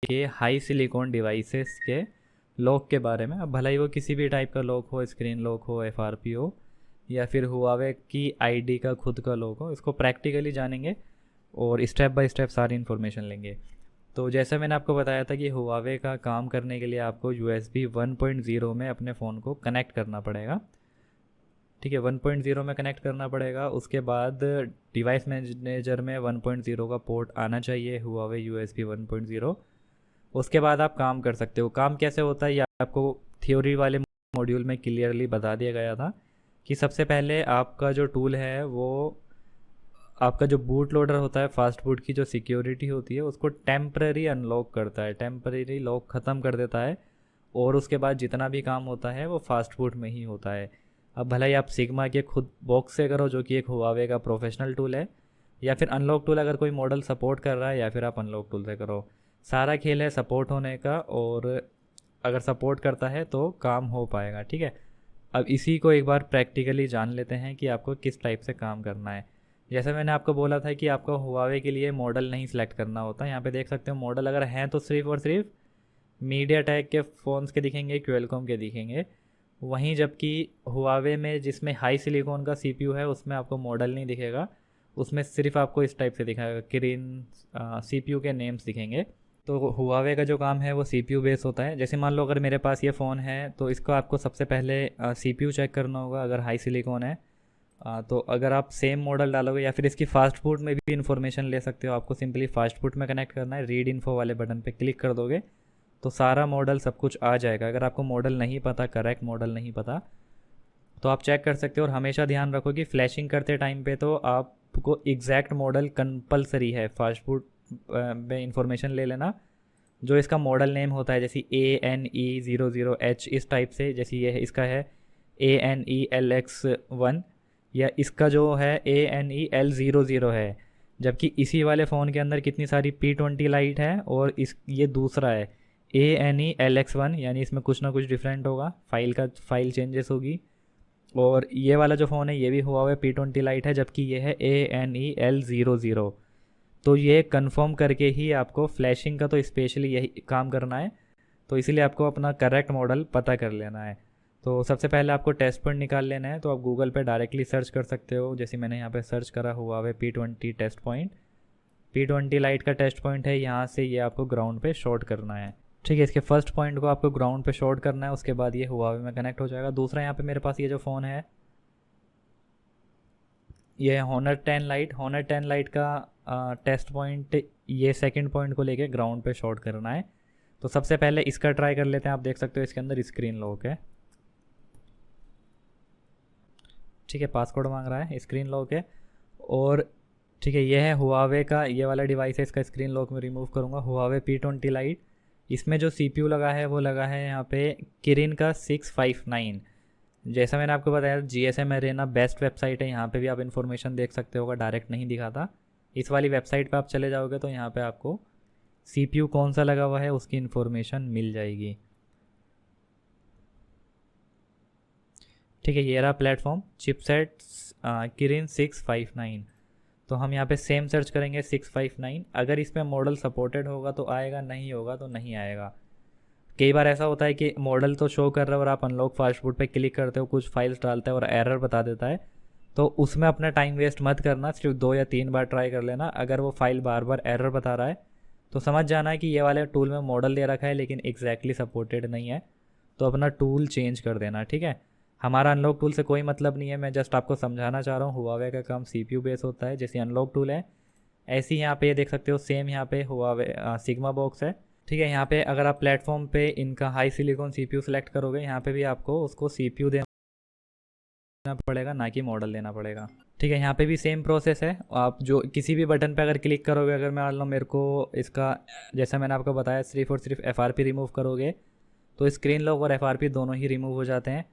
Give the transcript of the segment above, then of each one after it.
के high silicon devices के lock के बारे में। अब भला ही वो किसी भी टाइप का लॉक हो, स्क्रीन लॉक हो, एफआरपी हो, या फिर हुआवे की आईडी का खुद का लॉक हो, इसको प्रैक्टिकली जानेंगे और स्टेप बाय स्टेप सारी इन्फॉर्मेशन लेंगे। तो जैसा मैंने आपको बताया था कि हुआवे का काम करने के लिए आपको USB 1.0 में अपने फ़ोन को कनेक्ट करना पड़ेगा। ठीक है, 1.0 में कनेक्ट करना पड़ेगा। उसके बाद डिवाइस मैनेजर में 1.0 का पोर्ट आना चाहिए, हुआवे USB 1.0। उसके बाद आप काम कर सकते हो। काम कैसे होता है ये आपको थ्योरी वाले मॉड्यूल में क्लियरली बता दिया गया था कि सबसे पहले आपका जो टूल है वो आपका जो बूट लोडर होता है, फास्ट बूट की जो सिक्योरिटी होती है उसको टेम्पररी अनलॉक करता है, टेम्पररी लॉक ख़त्म कर देता है, और उसके बाद जितना भी काम होता है वो फास्ट बूट में ही होता है। अब भला ही आप सिग्मा के खुद बॉक्स से करो, जो कि एक हुआवे का प्रोफेशनल टूल है, या फिर अनलॉक टूल अगर कोई मॉडल सपोर्ट कर रहा है, या फिर आप अनलॉक टूल से करो। सारा खेल है सपोर्ट होने का, और अगर सपोर्ट करता है तो काम हो पाएगा। ठीक है, अब इसी को एक बार प्रैक्टिकली जान लेते हैं कि आपको किस टाइप से काम करना है। जैसे मैंने आपको बोला था कि आपको हुआवे के लिए मॉडल नहीं सिलेक्ट करना होता। यहाँ पे देख सकते हो मॉडल अगर हैं तो सिर्फ और सिर्फ मीडिया टेक के फ़ोन्स के दिखेंगे, क्वेलकॉम के दिखेंगे। वहीं जबकि हुआवे में जिसमें हाई सिलिकॉन का CPU है उसमें आपको मॉडल नहीं दिखेगा, उसमें सिर्फ आपको इस टाइप से दिखाएगा, किरिन CPU के नेम्स दिखेंगे। तो हुआवे का जो काम है वो CPU बेस होता है। जैसे मान लो अगर मेरे पास ये फ़ोन है तो इसको आपको सबसे पहले CPU चेक करना होगा अगर हाई सिलिकॉन है। तो अगर आप सेम मॉडल डालोगे, या फिर इसकी फास्ट फूड में भी इन्फॉर्मेशन ले सकते हो, आपको सिंपली फास्ट फूड में कनेक्ट करना है, रीड इन्फो वाले बटन पे क्लिक कर दोगे तो सारा मॉडल सब कुछ आ जाएगा। अगर आपको मॉडल नहीं पता, करेक्ट मॉडल नहीं पता, तो आप चेक कर सकते हो। और हमेशा ध्यान रखो कि फ्लैशिंग करते टाइम पे तो आपको एग्जैक्ट मॉडल कंपलसरी है फास्ट फूड में इंफॉर्मेशन ले लेना, जो इसका मॉडल नेम होता है, जैसे ANE00H इस टाइप से। जैसे ये इसका है ANELX1, या इसका जो है ANEL00 है। जबकि इसी वाले फ़ोन के अंदर कितनी सारी P20 लाइट है, और इस ये दूसरा है ANELX1, यानी इसमें कुछ ना कुछ डिफरेंट होगा, फाइल चेंजेस होगी। और ये वाला जो फ़ोन है ये भी हुआ हुआ P20 लाइट है, जबकि ये है ANEL00। तो ये कंफर्म करके ही आपको फ्लैशिंग का तो स्पेशली यही काम करना है, तो इसीलिए आपको अपना करेक्ट मॉडल पता कर लेना है। तो सबसे पहले आपको टेस्ट पॉइंट निकाल लेना है। तो आप गूगल पे डायरेक्टली सर्च कर सकते हो, जैसे मैंने यहाँ पे सर्च करा Huawei P20 test point. P20 lite का टेस्ट पॉइंट है, यहाँ से ये आपको ग्राउंड पे शॉर्ट करना है। ठीक है, इसके फर्स्ट पॉइंट को आपको ग्राउंड पे शॉर्ट करना है, उसके बाद ये हुआवे में कनेक्ट हो जाएगा। दूसरा यहाँ पे मेरे पास ये जो फ़ोन है ये Honor 10 लाइट, Honor 10 लाइट का टेस्ट पॉइंट ये सेकंड पॉइंट को लेके ग्राउंड पे शॉर्ट करना है। तो सबसे पहले इसका ट्राई कर लेते हैं। आप देख सकते हो इसके अंदर स्क्रीन लॉक है। ठीक है, पासवर्ड मांग रहा है, स्क्रीन लॉक है। और ठीक है, ये है हुआवे का ये वाला डिवाइस है, इसका स्क्रीन लॉक में रिमूव करूँगा। हुआवे P20 लाइट, इसमें जो CPU लगा है वो लगा है यहाँ पे किरिन का 659। जैसा मैंने आपको बताया GSM Arena बेस्ट वेबसाइट है, यहाँ पे भी आप इन्फॉर्मेशन देख सकते होगा, डायरेक्ट नहीं दिखाता। इस वाली वेबसाइट पे आप चले जाओगे तो यहाँ पे आपको CPU कौन सा लगा हुआ है उसकी इन्फॉर्मेशन मिल जाएगी। ठीक है, ये रहा प्लेटफॉर्म चिपसेट किरिन 659। तो हम यहाँ पे सेम सर्च करेंगे 659। अगर इसमें मॉडल सपोर्टेड होगा तो आएगा, नहीं होगा तो नहीं आएगा। कई बार ऐसा होता है कि मॉडल तो शो कर रहा है और आप अनलॉक फास्ट फूड पे क्लिक करते हो, कुछ फाइल्स डालता है और एरर बता देता है। तो उसमें अपना टाइम वेस्ट मत करना, सिर्फ 2 या 3 बार ट्राई कर लेना। अगर वो फाइल बार बार एरर बता रहा है तो समझ जाना है कि ये वाले टूल में मॉडल दे रखा है लेकिन एग्जैक्टली सपोर्टेड नहीं है, तो अपना टूल चेंज कर देना। ठीक है, हमारा अनलॉक टूल से कोई मतलब नहीं है, मैं जस्ट आपको समझाना चाह रहा हूँ। हुआवे का काम CPU बेस होता है, जैसे अनलॉक टूल है ऐसे ही यहाँ पे देख सकते हो सेम यहाँ पे हुआवे सिग्मा बॉक्स है। ठीक है, यहाँ पे अगर आप प्लेटफॉर्म पे इनका हाई सिलिकॉन CPU सेलेक्ट करोगे, यहाँ पे भी आपको उसको CPU देना पड़ेगा, ना कि मॉडल देना पड़ेगा। ठीक है, यहाँ पे भी सेम प्रोसेस है। आप जो किसी भी बटन पे अगर क्लिक करोगे, अगर मैं मान लो मेरे को इसका, जैसा मैंने आपको बताया, सिर्फ और सिर्फ FRP रिमूव करोगे तो स्क्रीन लॉक और FRP दोनों ही रिमूव हो जाते हैं।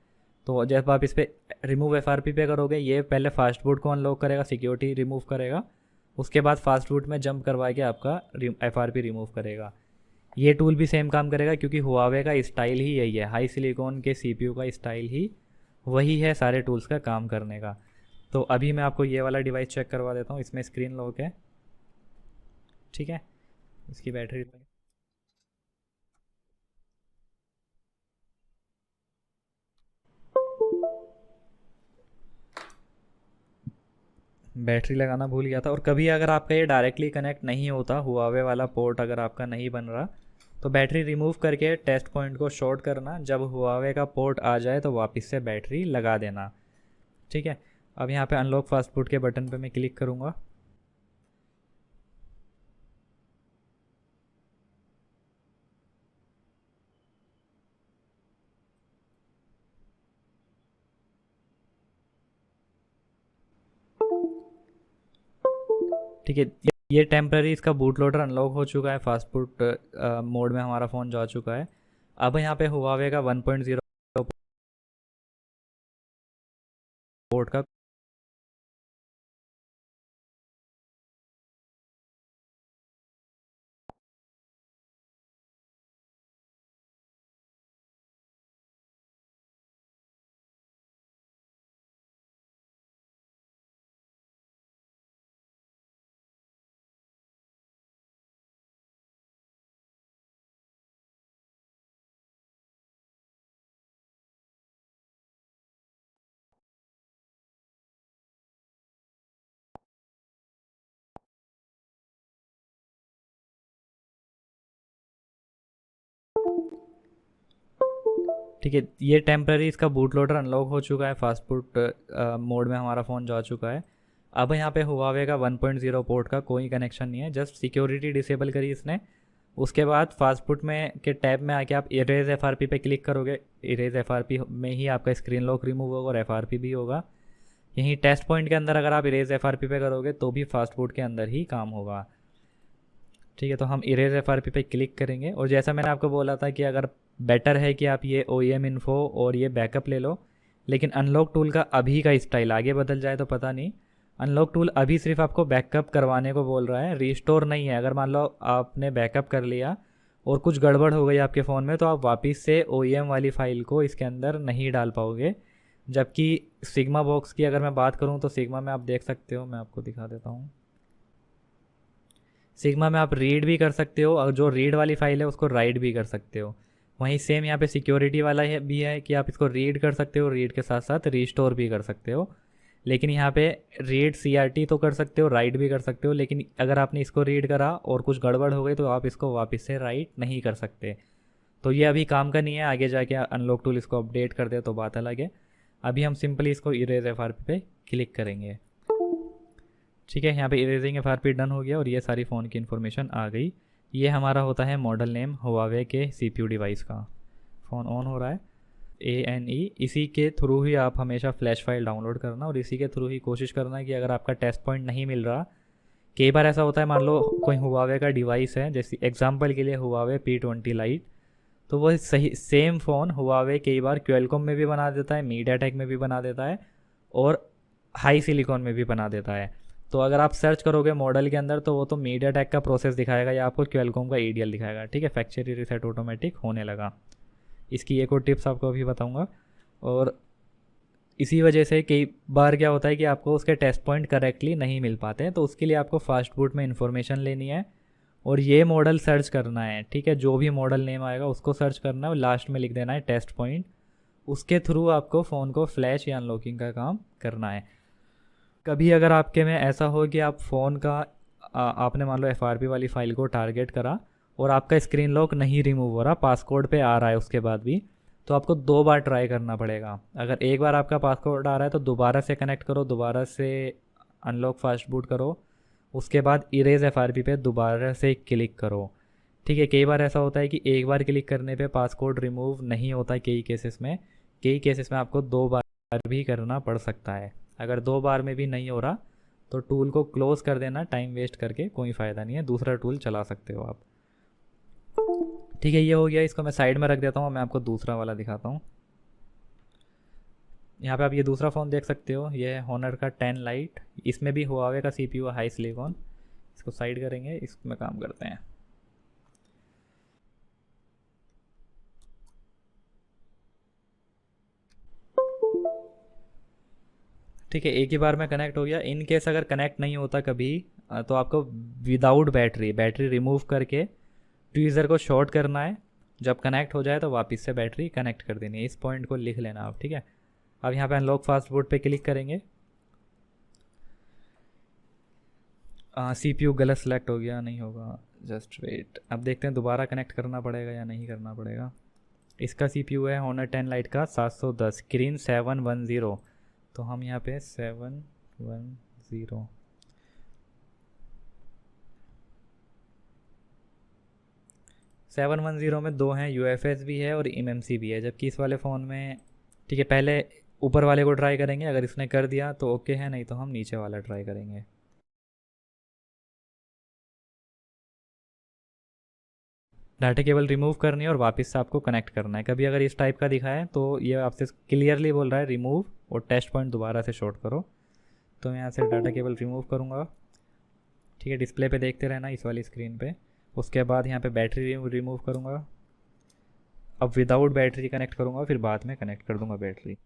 तो जब आप इस पर रिमूव FRP पे करोगे, ये पहले फास्ट बूट को अनलॉक करेगा, सिक्योरिटी रिमूव करेगा, उसके बाद फास्ट बूट में जंप करवा के आपका FRP रिमूव करेगा। ये टूल भी सेम काम करेगा, क्योंकि हुआवे का स्टाइल ही यही है, हाई सिलिकॉन के CPU का स्टाइल ही वही है सारे टूल्स का काम करने का। तो अभी मैं आपको ये वाला डिवाइस चेक करवा देता हूँ, इसमें स्क्रीन लॉक है। ठीक है, इसकी बैटरी बैटरी लगाना भूल गया था। और कभी अगर आपका ये डायरेक्टली कनेक्ट नहीं होता, हुआवे वाला पोर्ट अगर आपका नहीं बन रहा, तो बैटरी रिमूव करके टेस्ट पॉइंट को शॉर्ट करना, जब हुआवे का पोर्ट आ जाए तो वापस से बैटरी लगा देना। ठीक है, अब यहाँ पे अनलॉक फास्ट बूट के बटन पे मैं क्लिक करूँगा। ठीक है, ये टेम्पररी इसका बूट लोडर अनलॉक हो चुका है, फास्ट बूट मोड में हमारा फ़ोन जा चुका है। अब यहाँ पे हुआवे का 1.0 पोर्ट का ठीक है, ये टेम्पररी इसका बूट लोडर अनलॉक हो चुका है, फास्ट बूट मोड में हमारा फ़ोन जा चुका है। अब यहाँ पे हुआवे का 1.0 पोर्ट का कोई कनेक्शन नहीं है, जस्ट सिक्योरिटी डिसेबल करी इसने। उसके बाद फास्ट बूट में के टैब में आके आप इरेज एफआरपी पे क्लिक करोगे। इरेज एफआरपी में ही आपका स्क्रीन लॉक रिमूव होगा और एफआरपी भी होगा। यहीं टेस्ट पॉइंट के अंदर अगर आप इरेज एफआरपी पे करोगे तो भी फास्ट बूट के अंदर ही काम होगा। ठीक है, तो हम इरेज एफआरपी पे क्लिक करेंगे। और जैसा मैंने आपको बोला था कि अगर बेटर है कि आप ये OEM इन्फो और ये बैकअप ले लो, लेकिन अनलॉक टूल का अभी का स्टाइल आगे बदल जाए तो पता नहीं। अनलॉक टूल अभी सिर्फ आपको बैकअप करवाने को बोल रहा है, रीस्टोर नहीं है। अगर मान लो आपने बैकअप कर लिया और कुछ गड़बड़ हो गई आपके फ़ोन में, तो आप वापस से OEM वाली फ़ाइल को इसके अंदर नहीं डाल पाओगे। जबकि सिग्मा बॉक्स की अगर मैं बात करूँ तो सिग्मा में आप देख सकते हो, मैं आपको दिखा देता हूँ। सिग्मा में आप रीड भी कर सकते हो और जो रीड वाली फ़ाइल है उसको राइट भी कर सकते हो। वहीं सेम यहाँ पे सिक्योरिटी वाला है भी है कि आप इसको रीड कर सकते हो, रीड के साथ साथ रीस्टोर भी कर सकते हो। लेकिन यहाँ पे रीड CRT तो कर सकते हो, राइट भी कर सकते हो, लेकिन अगर आपने इसको रीड करा और कुछ गड़बड़ हो गई तो आप इसको वापस से राइट नहीं कर सकते। तो ये अभी काम का नहीं है, आगे जाके अनलॉक टूल इसको अपडेट कर दे तो बात अलग है। अभी हम सिंपली इसको इरेज FRP पे क्लिक करेंगे। ठीक है, यहाँ पे इरेजिंग FRP डन हो गया और ये सारी फ़ोन की इन्फॉर्मेशन आ गई। ये हमारा होता है मॉडल नेम हुआवे के CPU डिवाइस का। फ़ोन ऑन हो रहा है, ANE। इसी के थ्रू ही आप हमेशा फ्लैश फाइल डाउनलोड करना और इसी के थ्रू ही कोशिश करना कि अगर आपका टेस्ट पॉइंट नहीं मिल रहा, कई बार ऐसा होता है, मान लो कोई हुआवे का डिवाइस है, जैसे एग्जांपल के लिए हुआवे P20 लाइट, तो वो सही सेम फ़ोन हुआवे कई बार क्वेलकॉम में भी बना देता है, मीडियाटेक में भी बना देता है और हाई सिलिकॉन में भी बना देता है। तो अगर आप सर्च करोगे मॉडल के अंदर तो वो तो मीडियाटेक का प्रोसेस दिखाएगा या आपको क्वेलकॉम का EDL दिखाएगा। ठीक है, फैक्ट्री रीसेट ऑटोमेटिक होने लगा। इसकी एक और टिप्स आपको अभी बताऊंगा। और इसी वजह से कई बार क्या होता है कि आपको उसके टेस्ट पॉइंट करेक्टली नहीं मिल पाते हैं, तो उसके लिए आपको फास्ट बूट में इन्फॉर्मेशन लेनी है और ये मॉडल सर्च करना है। ठीक है, जो भी मॉडल नेम आएगा उसको सर्च करना है और लास्ट में लिख देना है टेस्ट पॉइंट। उसके थ्रू आपको फ़ोन को फ्लैश या अनलॉकिंग का काम करना है। कभी अगर आपके में ऐसा हो कि आप फ़ोन का आपने मान लो FRP वाली फ़ाइल को टारगेट करा और आपका स्क्रीन लॉक नहीं रिमूव हो रहा, पासकोड पे आ रहा है उसके बाद भी, तो आपको 2 बार ट्राई करना पड़ेगा। अगर एक बार आपका पासकोड आ रहा है तो दोबारा से कनेक्ट करो, दोबारा से अनलॉक फास्ट बूट करो, उसके बाद इरेज FRP पे दोबारा से क्लिक करो। ठीक है, कई बार ऐसा होता है कि एक बार क्लिक करने पे पासकोड रिमूव नहीं होता है, कई केसेस में आपको 2 बार भी करना पड़ सकता है। अगर 2 बार में भी नहीं हो रहा तो टूल को क्लोज़ कर देना, टाइम वेस्ट करके कोई फ़ायदा नहीं है, दूसरा टूल चला सकते हो आप। ठीक है, ये हो गया, इसको मैं साइड में रख देता हूँ, मैं आपको दूसरा वाला दिखाता हूँ। यहाँ पे आप ये दूसरा फ़ोन देख सकते हो, ये है Honor का 10 लाइट। इसमें भी हुआवे का CPU हाई सिलिकॉन। इसको साइड करेंगे, इसमें काम करते हैं। ठीक है, एक ही बार में कनेक्ट हो गया। इन केस अगर कनेक्ट नहीं होता कभी तो आपको विदाउट बैटरी रिमूव करके ट्वीज़र को शॉर्ट करना है। जब कनेक्ट हो जाए तो वापस से बैटरी कनेक्ट कर देनी है। इस पॉइंट को लिख लेना आप। ठीक है, अब यहाँ पे अनलॉक फास्ट बूट पे क्लिक करेंगे। CPU गलत सेलेक्ट हो गया, नहीं होगा, जस्ट वेट। अब देखते हैं दोबारा कनेक्ट करना पड़ेगा या नहीं करना पड़ेगा। इसका CPU है Honor 10 Lite का 710, स्क्रीन 710। तो हम यहाँ पे 710, 710 में दो हैं, UFS भी है और MMC भी है, जबकि इस वाले फ़ोन में, ठीक है, पहले ऊपर वाले को ट्राई करेंगे, अगर इसने कर दिया तो ओके है, नहीं तो हम नीचे वाला ट्राई करेंगे। डाटा केबल रिमूव करनी है और वापस से आपको कनेक्ट करना है। कभी अगर इस टाइप का दिखा है तो ये आपसे क्लियरली बोल रहा है रिमूव और टेस्ट पॉइंट दोबारा से शॉर्ट करो। तो मैं यहाँ से डाटा केबल रिमूव करूँगा, ठीक है, डिस्प्ले पे देखते रहना इस वाली स्क्रीन पे। उसके बाद यहाँ पे बैटरी रिमूव करूँगा। अब विदाउट बैटरी कनेक्ट करूँगा, फिर बाद में कनेक्ट कर दूँगा बैटरी।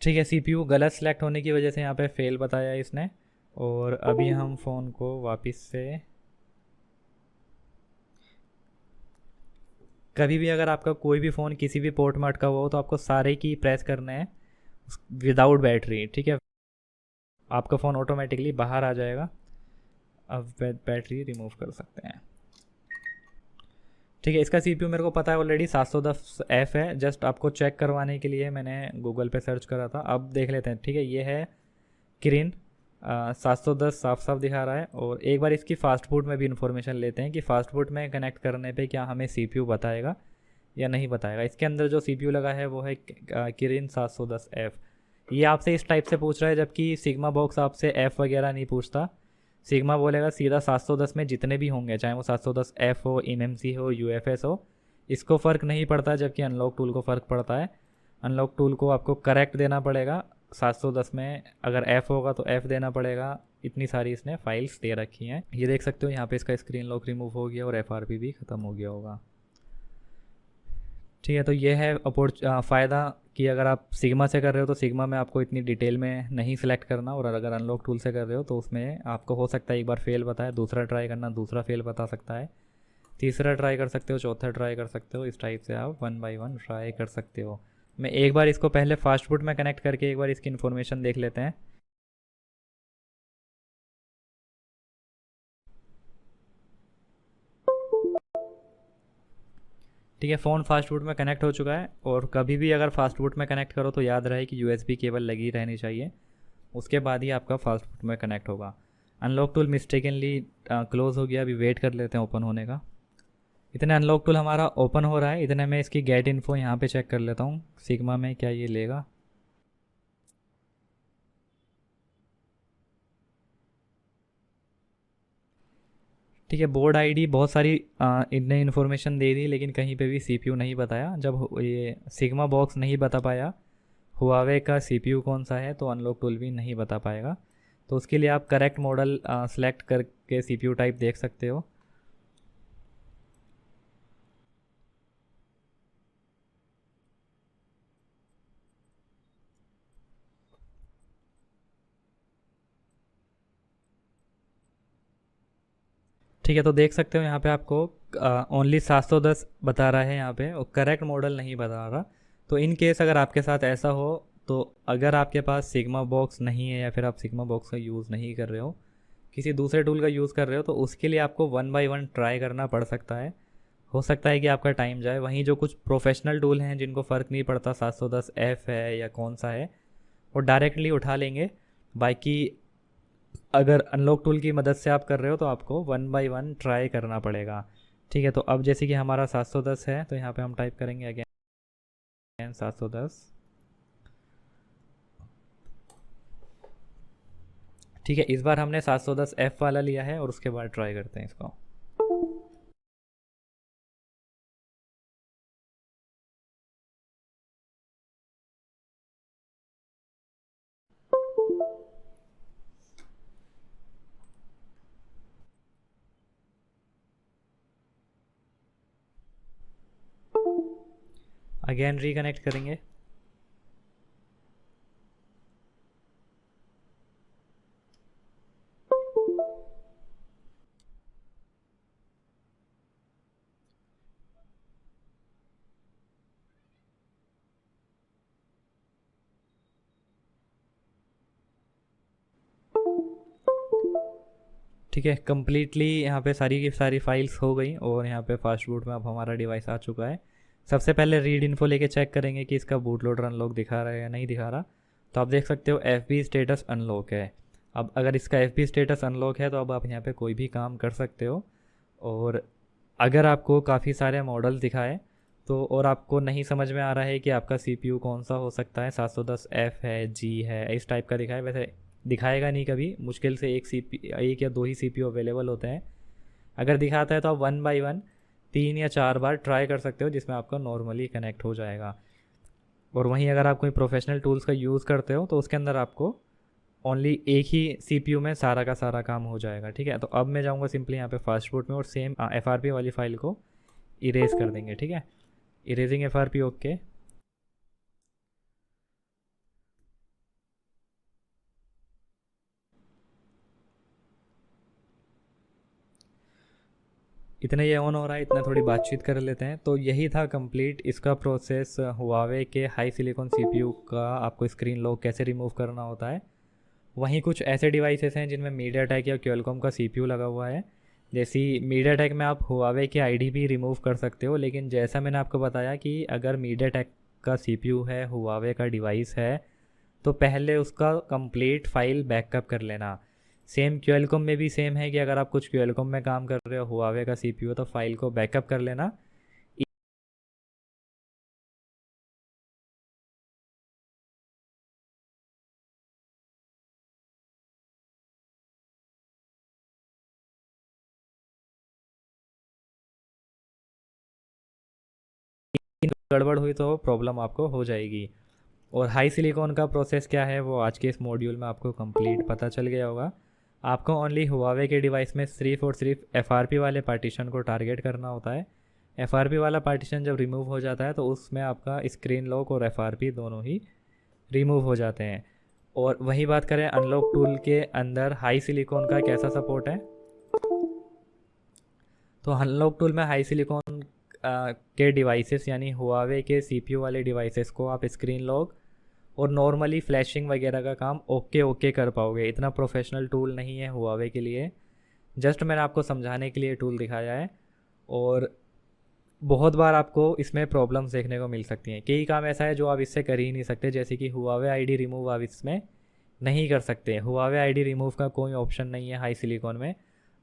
ठीक है, CPU गलत सेलेक्ट होने की वजह से यहाँ पे फेल बताया इसने। और अभी हम फ़ोन को वापस से, कभी भी अगर आपका कोई भी फ़ोन किसी भी पोर्ट में अटका हुआ हो तो आपको सारे की प्रेस करने हैं विदाउट बैटरी, ठीक है। आपका फ़ोन ऑटोमेटिकली बाहर आ जाएगा। अब बैटरी रिमूव कर सकते हैं। ठीक है, इसका CPU मेरे को पता है ऑलरेडी 710F है। जस्ट आपको चेक करवाने के लिए मैंने गूगल पे सर्च करा था। अब देख लेते हैं, ठीक है, ये है किरिन 710 साफ साफ दिखा रहा है। और एक बार इसकी फास्ट फूड में भी इंफॉर्मेशन लेते हैं कि फास्ट फूड में कनेक्ट करने पे क्या हमें CPU बताएगा या नहीं बताएगा। इसके अंदर जो CPU लगा है वो है किरिन 710F। ये आपसे इस टाइप से पूछ रहा है, जबकि सिग्मा बॉक्स आपसे F वगैरह नहीं पूछता। सिग्मा बोलेगा सीधा 710 में जितने भी होंगे, चाहे वो 710F हो, MMC हो, UFS हो, इसको फ़र्क नहीं पड़ता, जबकि अनलॉक टूल को फ़र्क पड़ता है। अनलॉक टूल को आपको करेक्ट देना पड़ेगा। 710 में अगर F होगा तो F देना पड़ेगा। इतनी सारी इसने फाइल्स दे रखी हैं। ये देख सकते हो यहाँ पे इसका स्क्रीन लॉक रिमूव हो गया और FRP भी ख़त्म हो गया होगा। ठीक है, तो ये है फ़ायदा कि अगर आप सिग्मा से कर रहे हो तो सिग्मा में आपको इतनी डिटेल में नहीं सिलेक्ट करना, और अगर अनलॉक टूल से कर रहे हो तो उसमें आपको हो सकता है एक बार फेल बताए, दूसरा ट्राई करना, दूसरा फेल बता सकता है, तीसरा ट्राई कर सकते हो, चौथा ट्राई कर सकते हो। इस टाइप से आप 1 बाय 1 ट्राई कर सकते हो। मैं एक बार इसको पहले फास्ट फूड में कनेक्ट करके एक बार इसकी इन्फॉर्मेशन देख लेते हैं। ठीक है, फ़ोन फास्ट फूड में कनेक्ट हो चुका है। और कभी भी अगर फास्ट फूड में कनेक्ट करो तो याद रहे कि USB केबल लगी रहनी चाहिए, उसके बाद ही आपका फास्ट फूड में कनेक्ट होगा। अनलॉक टूल मिस्टेकनली क्लोज़ हो गया, अभी वेट कर लेते हैं ओपन होने का। इतने अनलॉक टूल हमारा ओपन हो रहा है, इतने में इसकी गेट इन्फो यहाँ पे चेक कर लेता हूँ सिग्मा में, क्या ये लेगा। ठीक है, बोर्ड आईडी बहुत सारी इनने इन्फॉर्मेशन दे दी, लेकिन कहीं पे भी CPU नहीं बताया। जब ये सिग्मा बॉक्स नहीं बता पाया हुआवे का CPU कौन सा है, तो अनलॉक टूल भी नहीं बता पाएगा। तो उसके लिए आप करेक्ट मॉडल सेलेक्ट करके CPU टाइप देख सकते हो। ठीक है, तो देख सकते हो यहाँ पे आपको ओनली 710 बता रहा है यहाँ पे, और करेक्ट मॉडल नहीं बता रहा। तो इन केस अगर आपके साथ ऐसा हो, तो अगर आपके पास सिग्मा बॉक्स नहीं है या फिर आप सिग्मा बॉक्स का यूज़ नहीं कर रहे हो, किसी दूसरे टूल का यूज़ कर रहे हो, तो उसके लिए आपको 1 बाय 1 ट्राई करना पड़ सकता है। हो सकता है कि आपका टाइम जाए। वहीं जो कुछ प्रोफेशनल टूल हैं जिनको फ़र्क नहीं पड़ता 710F है या कौन सा है, वो डायरेक्टली उठा लेंगे। बाकी अगर अनलॉक टूल की मदद से आप कर रहे हो तो आपको 1 बाय 1 ट्राई करना पड़ेगा। ठीक है, तो अब जैसे कि हमारा 710 है तो यहाँ पे हम टाइप करेंगे अगेन 710। ठीक है, इस बार हमने 710F वाला लिया है और उसके बाद ट्राई करते हैं इसको। अगेन रिकनेक्ट करेंगे। ठीक है, कम्प्लीटली यहाँ पे सारी की सारी फाइल्स हो गई और यहाँ पे फास्ट बूट में अब हमारा डिवाइस आ चुका है। सबसे पहले रीड इन्फो लेके चेक करेंगे कि इसका बूट लोडर अनलॉक दिखा रहा है या नहीं दिखा रहा। तो आप देख सकते हो FB स्टेटस अनलॉक है। अब अगर इसका FB स्टेटस अनलॉक है तो अब आप यहाँ पे कोई भी काम कर सकते हो। और अगर आपको काफ़ी सारे मॉडल्स दिखाए तो और आपको नहीं समझ में आ रहा है कि आपका CPU कौन सा हो सकता है, 710F है, G है, इस टाइप का दिखाए, वैसे दिखाएगा नहीं कभी, मुश्किल से एक या दो ही CPU अवेलेबल होते हैं। अगर दिखाता है तो आप 1 बाई 1 3 या 4 बार ट्राई कर सकते हो, जिसमें आपका नॉर्मली कनेक्ट हो जाएगा। और वहीं अगर आप कोई प्रोफेशनल टूल्स का यूज़ करते हो तो उसके अंदर आपको ओनली एक ही CPU में सारा का सारा काम हो जाएगा। ठीक है, तो अब मैं जाऊँगा सिंपली यहाँ पे फास्ट बूट में और सेम FRP वाली फाइल को इरेज कर देंगे। ठीक है, इरेजिंग FRP ओके। इतने ये ऑन हो रहा है, इतना थोड़ी बातचीत कर लेते हैं। तो यही था कंप्लीट इसका प्रोसेस, हुआवे के हाई सिलिकॉन CPU का आपको स्क्रीन लॉक कैसे रिमूव करना होता है। वहीं कुछ ऐसे डिवाइसेस हैं जिनमें मीडियाटेक या क्वालकॉम का CPU लगा हुआ है। जैसी मीडियाटेक में आप हुआवे की ID भी रिमूव कर सकते हो, लेकिन जैसा मैंने आपको बताया कि अगर मीडियाटेक का CPU है, हुआवे का डिवाइस है, तो पहले उसका कंप्लीट फाइल बैकअप कर लेना। सेम क्वालकॉम में भी सेम है कि अगर आप कुछ क्वालकॉम में काम कर रहे हो, हुआवे का CPU, तो फाइल को बैकअप कर लेना। गड़बड़ हुई तो प्रॉब्लम आपको हो जाएगी। और हाई सिलिकॉन का प्रोसेस क्या है वो आज के इस मॉड्यूल में आपको कंप्लीट पता चल गया होगा। आपको ओनली हुआवे के डिवाइस में सिर्फ और सिर्फ FRP वाले पार्टीशन को टारगेट करना होता है। FRP वाला पार्टीशन जब रिमूव हो जाता है तो उसमें आपका स्क्रीन लॉक और FRP दोनों ही रिमूव हो जाते हैं। और वही बात करें अनलॉक टूल के अंदर हाई सिलिकॉन का कैसा सपोर्ट है, तो अनलॉक टूल में हाई सिलिकॉन के डिवाइसेस यानी हुआवे के CPU वाले डिवाइसेस को आप स्क्रीन लॉक और नॉर्मली फ्लैशिंग वगैरह का काम ओके ओके कर पाओगे। इतना प्रोफेशनल टूल नहीं है हुआवे के लिए, जस्ट मैंने आपको समझाने के लिए टूल दिखाया है। और बहुत बार आपको इसमें प्रॉब्लम्स देखने को मिल सकती हैं। कई काम ऐसा है जो आप इससे कर ही नहीं सकते, जैसे कि हुआवे ID रिमूव आप इसमें नहीं कर सकते। हुआवे ID रिमूव का कोई ऑप्शन नहीं है हाई सिलिकॉन में।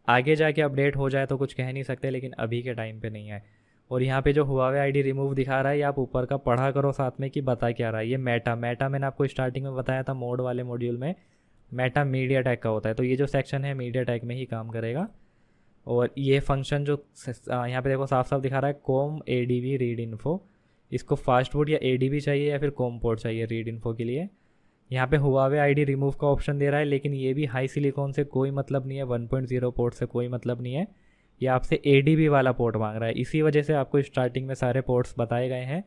आगे जाके अपडेट हो जाए तो कुछ कह नहीं सकते, लेकिन अभी के टाइम पे नहीं है। और यहाँ पे जो हुआवे ID रिमूव दिखा रहा है, ये आप ऊपर का पढ़ा करो साथ में कि बता क्या रहा है। ये मेटा मैंने आपको स्टार्टिंग में बताया था मोड वाले मॉड्यूल में, मेटा मीडिया टेक का होता है। तो ये जो सेक्शन है मीडिया टेक में ही काम करेगा। और ये फंक्शन जो यहाँ पे देखो साफ साफ दिखा रहा है कॉम ADB रीड इन्फो, इसको फास्ट बूट या ADB चाहिए या फिर कॉम पोर्ट चाहिए रीड इन्फो के लिए। यहाँ पे हुआवे ID रिमूव का ऑप्शन दे रहा है, लेकिन ये भी हाई सिलिकॉन से कोई मतलब नहीं है, 1.0 पोर्ट से कोई मतलब नहीं है। ये आपसे ADB वाला पोर्ट मांग रहा है। इसी वजह से आपको स्टार्टिंग में सारे पोर्ट्स बताए गए हैं,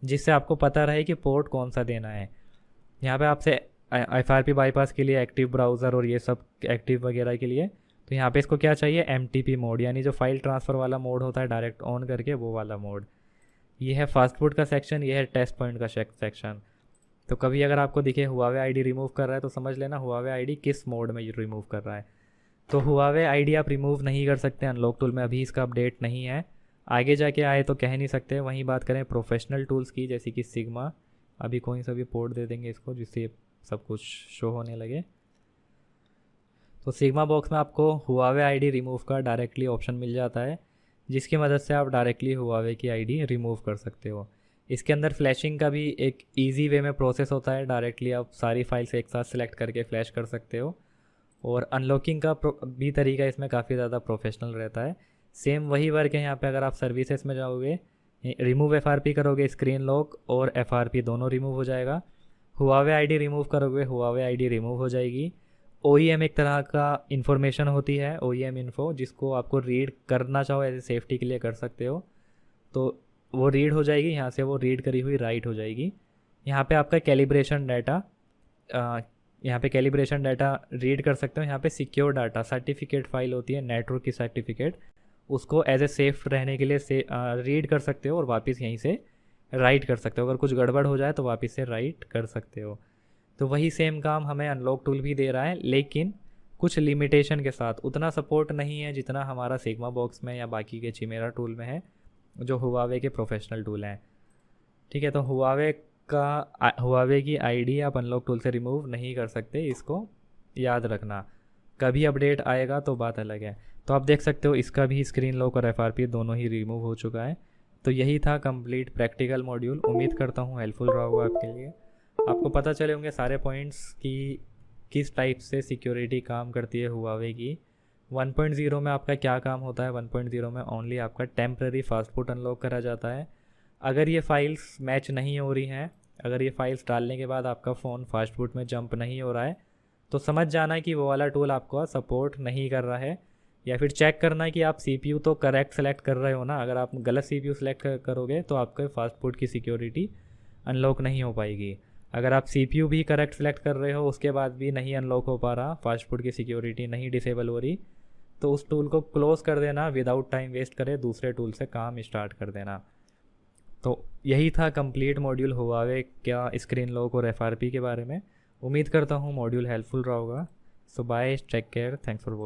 जिससे आपको पता रहे कि पोर्ट कौन सा देना है। यहाँ पे आपसे FRP बाईपास के लिए, एक्टिव ब्राउज़र और ये सब एक्टिव वगैरह के लिए, तो यहाँ पे इसको क्या चाहिए, MTP मोड, यानी जो फाइल ट्रांसफ़र वाला मोड होता है डायरेक्ट ऑन करके, वो वाला मोड। ये है फास्ट फूड का सेक्शन, ये है टेस्ट पॉइंट का सेक्शन। तो कभी अगर आपको दिखे हुआवे ID रिमूव कर रहा है तो समझ लेना हुआवे ID किस मोड में रिमूव कर रहा है। तो हुआवे ID आप रिमूव नहीं कर सकते अनलॉक टूल में, अभी इसका अपडेट नहीं है। आगे जाके आए तो कह नहीं सकते। वहीं बात करें प्रोफेशनल टूल्स की, जैसे कि सिग्मा, अभी कोई सा भी पोर्ट दे देंगे इसको जिससे सब कुछ शो होने लगे। तो सिग्मा बॉक्स में आपको हुआवे ID रिमूव का डायरेक्टली ऑप्शन मिल जाता है, जिसकी मदद से आप डायरेक्टली हुआवे की ID रिमूव कर सकते हो। इसके अंदर फ्लैशिंग का भी एक इजी वे में प्रोसेस होता है, डायरेक्टली आप सारी फाइल्स एक साथ सेलेक्ट करके फ्लैश कर सकते हो। और अनलॉकिंग का भी तरीका इसमें काफ़ी ज़्यादा प्रोफेशनल रहता है। सेम वही वर्क है यहाँ पे। अगर आप सर्विसेज में जाओगे, रिमूव FRP करोगे, स्क्रीन लॉक और FRP दोनों रिमूव हो जाएगा। हुआवे ID रिमूव करोगे, हुआवे ID रिमूव हो जाएगी। OEM एक तरह का इन्फॉर्मेशन होती है, OEM इन्फो, जिसको आपको रीड करना चाहो एज ए सेफ्टी के लिए कर सकते हो। तो वो रीड हो जाएगी, यहाँ से वो रीड करी हुई राइट हो जाएगी। यहाँ पे आपका कैलिब्रेशन डाटा, यहाँ पे कैलिब्रेशन डाटा रीड कर सकते हो। यहाँ पे सिक्योर डाटा सर्टिफिकेट फाइल होती है, नेटवर्क की सर्टिफिकेट, उसको एज ए सेफ रहने के लिए रीड कर सकते हो और वापस यहीं से राइट कर सकते हो। अगर कुछ गड़बड़ हो जाए तो वापस से राइट कर सकते हो। तो वही सेम काम हमें अनलॉक टूल भी दे रहा है, लेकिन कुछ लिमिटेशन के साथ। उतना सपोर्ट नहीं है जितना हमारा सिग्मा बॉक्स में या बाकी के चिमेरा टूल में है, जो हुआवे के प्रोफेशनल टूल हैं। ठीक है, तो हुआवे की आईडी आप अनलॉक टूल से रिमूव नहीं कर सकते, इसको याद रखना। कभी अपडेट आएगा तो बात अलग है। तो आप देख सकते हो इसका भी स्क्रीन लॉक और एफआरपी दोनों ही रिमूव हो चुका है। तो यही था कंप्लीट प्रैक्टिकल मॉड्यूल। उम्मीद करता हूँ हेल्पफुल रहा होगा आपके लिए। आपको पता चले होंगे सारे पॉइंट्स कि किस टाइप से सिक्योरिटी काम करती है हुआवे की। 1.0 में आपका क्या काम होता है? 1.0 में ओनली आपका टेम्प्रेरी फास्टफूड अनलॉक करा जाता है। अगर ये फाइल्स मैच नहीं हो रही हैं, अगर ये फाइल्स डालने के बाद आपका फ़ोन फास्टफूड में जंप नहीं हो रहा है, तो समझ जाना कि वो वाला टूल आपको सपोर्ट नहीं कर रहा है। या फिर चेक करना कि आप सीपीयू तो करेक्ट सेलेक्ट कर रहे हो ना। अगर आप गलत सीपीयू सेलेक्ट करोगे तो आपके फास्टफूड की सिक्योरिटी अनलॉक नहीं हो पाएगी। अगर आप सीपीयू भी करेक्ट सेलेक्ट कर रहे हो, उसके बाद भी नहीं अनलॉक हो पा रहा, फास्टफूड की सिक्योरिटी नहीं डिसेबल हो रही, तो उस टूल को क्लोज़ कर देना, विदाउट टाइम वेस्ट करे दूसरे टूल से काम स्टार्ट कर देना। तो यही था कंप्लीट मॉड्यूल हुआवे क्या स्क्रीन लॉक और एफआरपी के बारे में। उम्मीद करता हूँ मॉड्यूल हेल्पफुल रहा होगा। So bye, take care, thanks for watching.